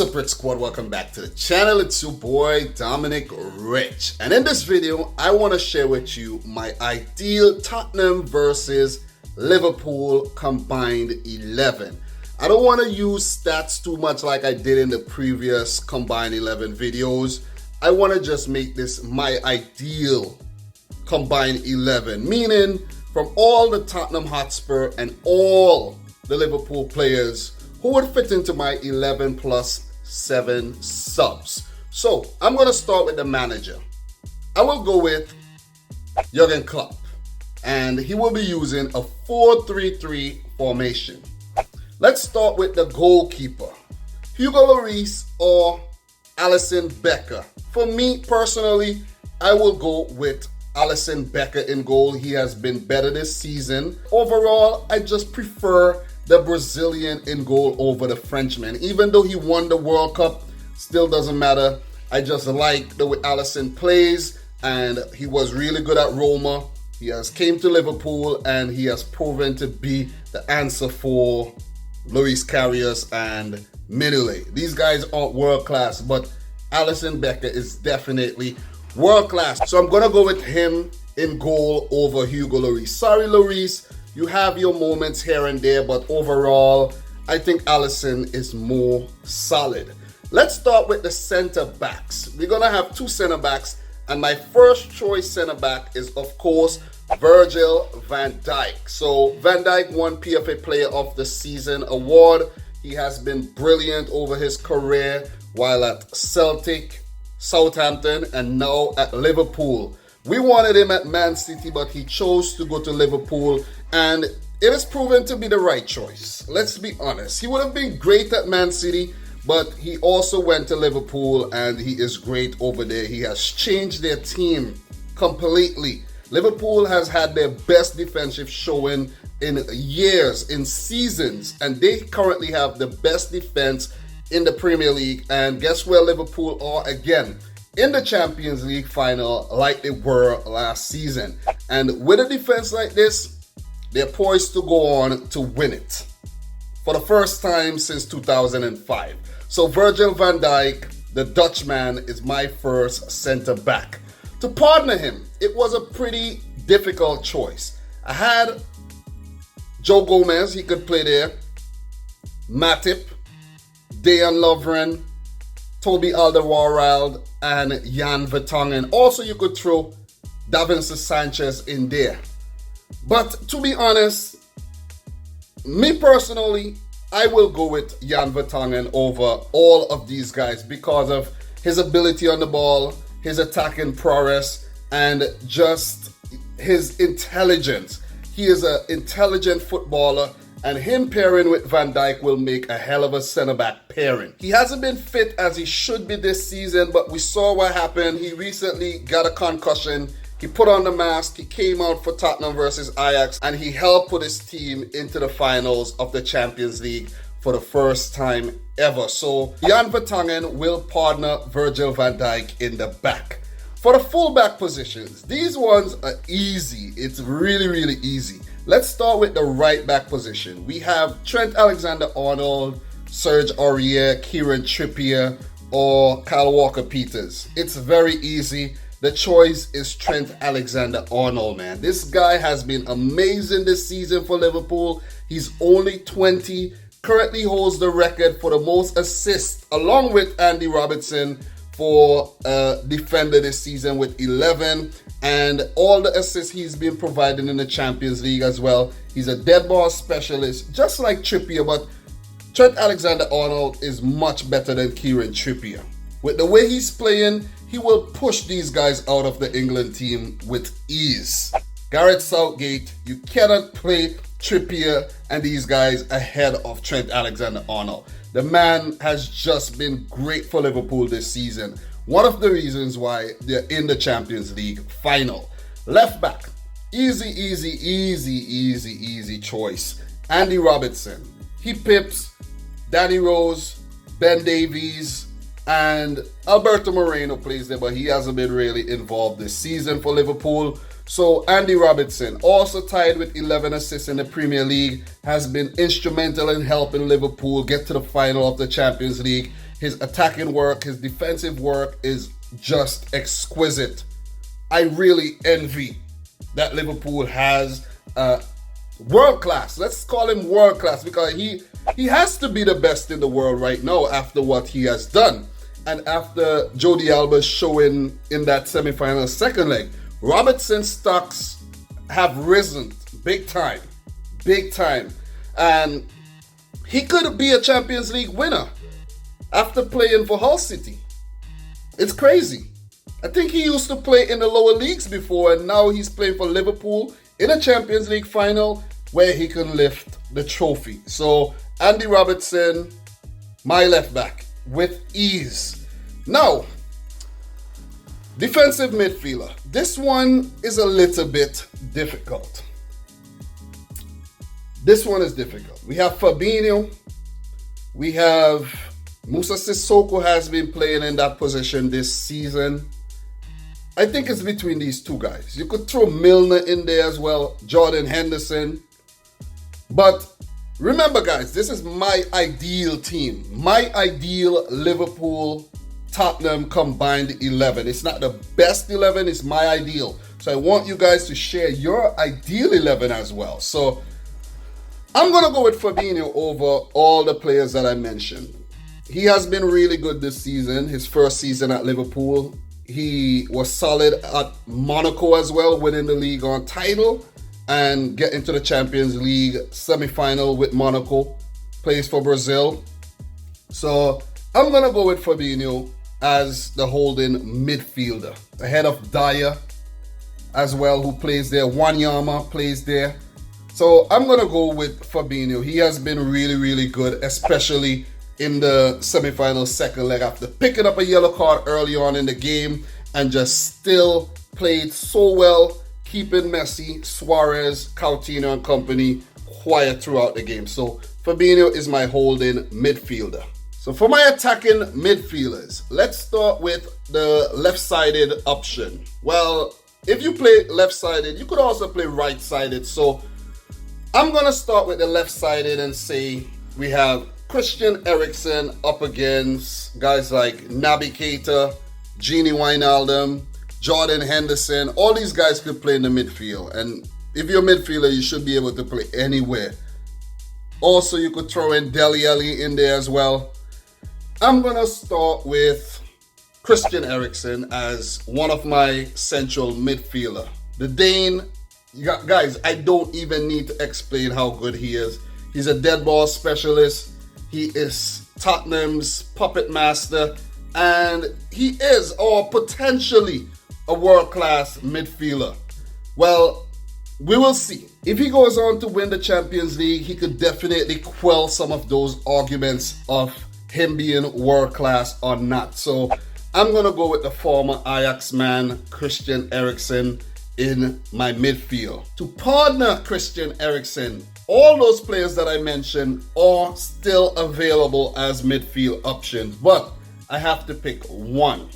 up, Rich Squad? Welcome back to the channel. It's your boy Dominic Rich, and in this video I want to share with you my ideal Tottenham versus Liverpool combined 11. I don't want to use stats too much like I did in the previous combined 11 videos. I want to just make this my ideal combined 11, meaning from all the Tottenham Hotspur and all the Liverpool players who would fit into my 11 plus 7 subs. So I'm going to start with the manager. I will go with Jurgen Klopp, and he will be using a 4-3-3 formation. Let's start with the goalkeeper, Hugo Lloris or Alisson Becker. For me personally, I will go with Alisson Becker in goal. He has been better this season. Overall, I just prefer the Brazilian in goal over the Frenchman. Even though he won the World Cup, still doesn't matter. I just like the way Alisson plays, and he was really good at Roma. He has came to Liverpool and he has proven to be the answer for Luis Karius and Minule. These guys aren't world class, but Alisson Becker is definitely world class. So I'm gonna go with him in goal over Hugo Lloris. Sorry, Lloris, you have your moments here and there, but overall, I think Alisson is more solid. Let's start with the center backs. We're gonna have two center backs, and my first choice center back is, of course, Virgil van Dijk. So Van Dijk won PFA Player of the Season award. He has been brilliant over his career while at Celtic, Southampton, and now at Liverpool. We wanted him at Man City, but he chose to go to Liverpool, and it has proven to be the right choice. Let's be honest. He would have been great at Man City, but he also went to Liverpool, and he is great over there. He has changed their team completely. Liverpool has had their best defensive showing in years, in seasons, and they currently have the best defense in the Premier League. And guess where Liverpool are again? In the Champions League final, like they were last season. And with a defense like this, they're poised to go on to win it for the first time since 2005. So Virgil van Dijk, the Dutchman, is my first center back. To partner him, it was a pretty difficult choice. I had Joe Gomez, he could play there, Matip, Dejan Lovren, Toby Alderweireld, and Jan Vertonghen. Also, you could throw Davinson Sanchez in there. But to be honest, me personally, I will go with Jan Vertonghen over all of these guys because of his ability on the ball, his attacking prowess, and just his intelligence. He is an intelligent footballer, and him pairing with Van Dijk will make a hell of a centre-back pairing. He hasn't been fit as he should be this season, but we saw what happened. He recently got a concussion. He put on the mask, he came out for Tottenham versus Ajax, and he helped put his team into the finals of the Champions League for the first time ever. So Jan Vertonghen will partner Virgil van Dijk in the back. For the fullback positions, these ones are easy. It's really, really easy. Let's start with the right back position. We have Trent Alexander-Arnold, Serge Aurier, Kieran Trippier, or Kyle Walker-Peters. It's very easy. The choice is Trent Alexander-Arnold, man. This guy has been amazing this season for Liverpool. He's only 20, currently holds the record for the most assists, along with Andy Robertson, for defender this season with 11, and all the assists he's been providing in the Champions League as well. He's a dead ball specialist, just like Trippier, but Trent Alexander-Arnold is much better than Kieran Trippier. With the way he's playing, he will push these guys out of the England team with ease. Gareth Southgate, you cannot play Trippier and these guys ahead of Trent Alexander-Arnold. The man has just been great for Liverpool this season. One of the reasons why they're in the Champions League final. Left back, easy choice. Andy Robertson. He pips Danny Rose, Ben Davies, and Alberto Moreno plays there, but he hasn't been really involved this season for Liverpool. So Andy Robertson, also tied with 11 assists in the Premier League, has been instrumental in helping Liverpool get to the final of the Champions League. His attacking work, his defensive work is just exquisite. I really envy that Liverpool has world class. Let's call him world class, because he has to be the best in the world right now after what he has done. And after Jody Alba's showing in that semi-final second leg, Robertson's stocks have risen big time. And he could be a Champions League winner after playing for Hull City. It's crazy. I think he used to play in the lower leagues before, and now he's playing for Liverpool in a Champions League final where he can lift the trophy. So Andy Robertson, my left back, with ease. Now, defensive midfielder. This one is a little bit difficult. This one is difficult. We have Fabinho. We have Musa Sissoko has been playing in that position this season. I think it's between these two guys. You could throw Milner in there as well, Jordan Henderson. But remember, guys, this is my ideal team. My ideal Liverpool, Tottenham combined 11. It's not the best 11, it's my ideal. So I want you guys to share your ideal 11 as well. So I'm going to go with Fabinho over all the players that I mentioned. He has been really good this season, his first season at Liverpool. He was solid at Monaco as well, winning the league on title and getting to the Champions League semi-final with Monaco. Plays for Brazil. So I'm going to go with Fabinho as the holding midfielder, ahead of Dyer as well, who plays there. Wanyama plays there. So I'm going to go with Fabinho. He has been really, really good, especially in the semi-final second leg after picking up a yellow card early on in the game and just still played so well, keeping Messi, Suarez, Coutinho and company quiet throughout the game. So Fabinho is my holding midfielder. So for my attacking midfielders, let's start with the left-sided option. Well, if you play left-sided, you could also play right-sided. So I'm going to start with the left-sided and say we have Christian Eriksen up against guys like Naby Keita, Gini Wijnaldum, Jordan Henderson. All these guys could play in the midfield. And if you're a midfielder, you should be able to play anywhere. Also, you could throw in Dele Alli in there as well. I'm going to start with Christian Eriksen as one of my central midfielder. The Dane, guys, I don't even need to explain how good he is. He's a dead ball specialist. He is Tottenham's puppet master, and he is, or potentially, a world-class midfielder. Well, we will see. If he goes on to win the Champions League, he could definitely quell some of those arguments of him being world-class or not. So I'm going to go with the former Ajax man, Christian Eriksen, in my midfield. To partner Christian Eriksen, all those players that I mentioned are still available as midfield options, but I have to pick one.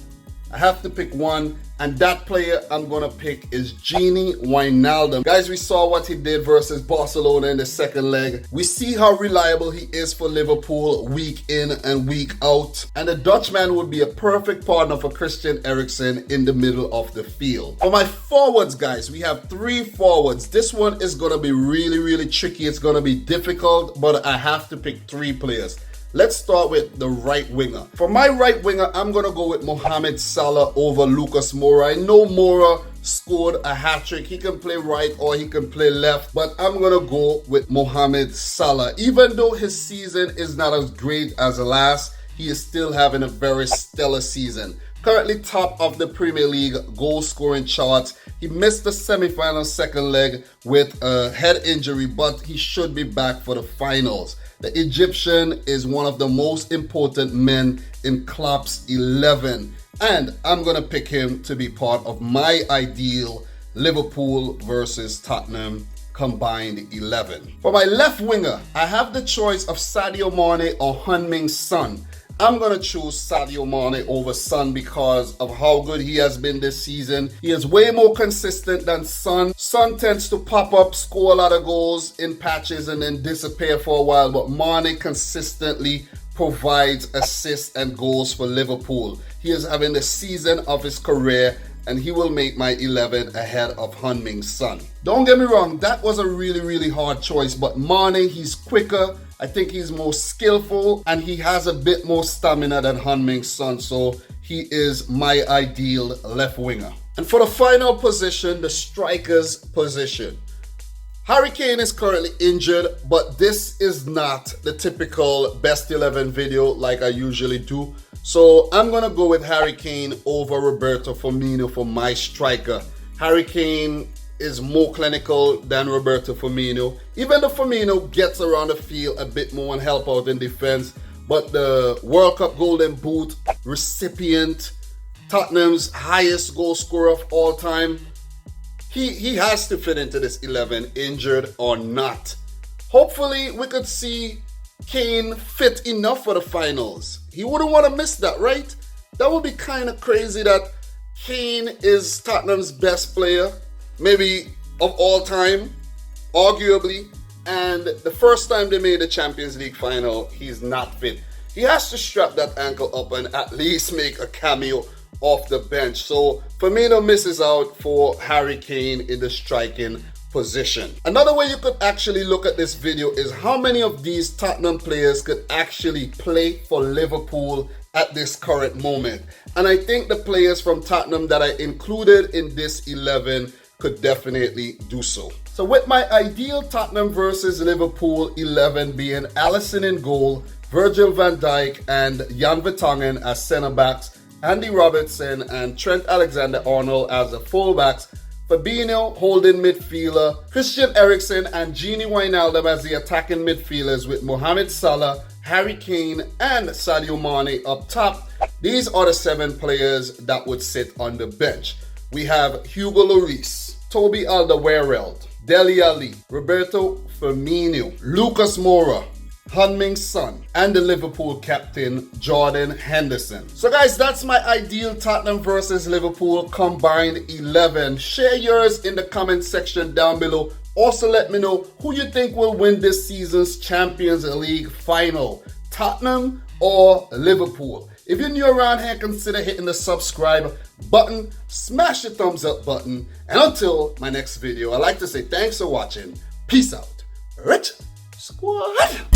And that player I'm going to pick is Gini Wijnaldum. Guys, we saw what he did versus Barcelona in the second leg. We see how reliable he is for Liverpool week in and week out. And the Dutchman would be a perfect partner for Christian Eriksen in the middle of the field. For my forwards, guys, we have three forwards. This one is going to be really, really tricky. It's going to be difficult, but I have to pick three players. Let's start with the right winger. For my right winger, I'm going to go with Mohamed Salah over Lucas Moura. I know Moura scored a hat-trick. He can play right or he can play left, but I'm going to go with Mohamed Salah. Even though his season is not as great as the last, he is still having a very stellar season. Currently top of the Premier League goal-scoring charts. He missed the semi-final second leg with a head injury, but he should be back for the finals. The Egyptian is one of the most important men in Klopp's 11. And I'm going to pick him to be part of my ideal Liverpool versus Tottenham combined 11. For my left winger, I have the choice of Sadio Mane or Heung-min Son. I'm going to choose Sadio Mane over Son because of how good he has been this season. He is way more consistent than Son. Son tends to pop up, score a lot of goals in patches and then disappear for a while, but Mane consistently provides assists and goals for Liverpool. He is having the season of his career, and he will make my 11 ahead of Heung-Min Son. Don't get me wrong, that was a really hard choice, but Mane, he's quicker, I think he's more skillful, and he has a bit more stamina than Heung-Min Son, so he is my ideal left winger. And for the final position, the striker's position. Harry Kane is currently injured, but this is not the typical best 11 video like I usually do. So I'm going to go with Harry Kane over Roberto Firmino for my striker. Harry Kane is more clinical than Roberto Firmino. Even though Firmino gets around the field a bit more and help out in defense, but the World Cup Golden Boot recipient, Tottenham's highest goal scorer of all time, he has to fit into this 11, injured or not. Hopefully we could see Kane fit enough for the finals. He wouldn't want to miss that, right? That would be kind of crazy that Kane is Tottenham's best player, maybe of all time, arguably, and the first time they made the Champions League final, he's not fit. He has to strap that ankle up and at least make a cameo off the bench. So Firmino misses out for Harry Kane in the striking position. Another way you could actually look at this video is how many of these Tottenham players could actually play for Liverpool at this current moment. And I think the players from Tottenham that I included in this 11 could definitely do so. So with my ideal Tottenham versus Liverpool 11 being Alisson in goal, Virgil van Dijk and Jan Vertonghen as centre backs, Andy Robertson and Trent Alexander-Arnold as the fullbacks, Fabinho holding midfielder, Christian Eriksen and Gini Wijnaldum as the attacking midfielders with Mohamed Salah, Harry Kane and Sadio Mane up top. These are the 7 players that would sit on the bench. We have Hugo Lloris, Toby Alderweireld, Dele Alli, Roberto Firmino, Lucas Moura, Heung-Min Son, and the Liverpool captain Jordan Henderson. So guys, that's my ideal Tottenham versus Liverpool combined 11. Share yours in the comment section down below. Also let me know who you think will win this season's Champions League final, Tottenham or Liverpool. If you're new around here, consider hitting the subscribe button, smash the thumbs up button, and until my next video, I'd like to say thanks for watching. Peace out. Rich Squad.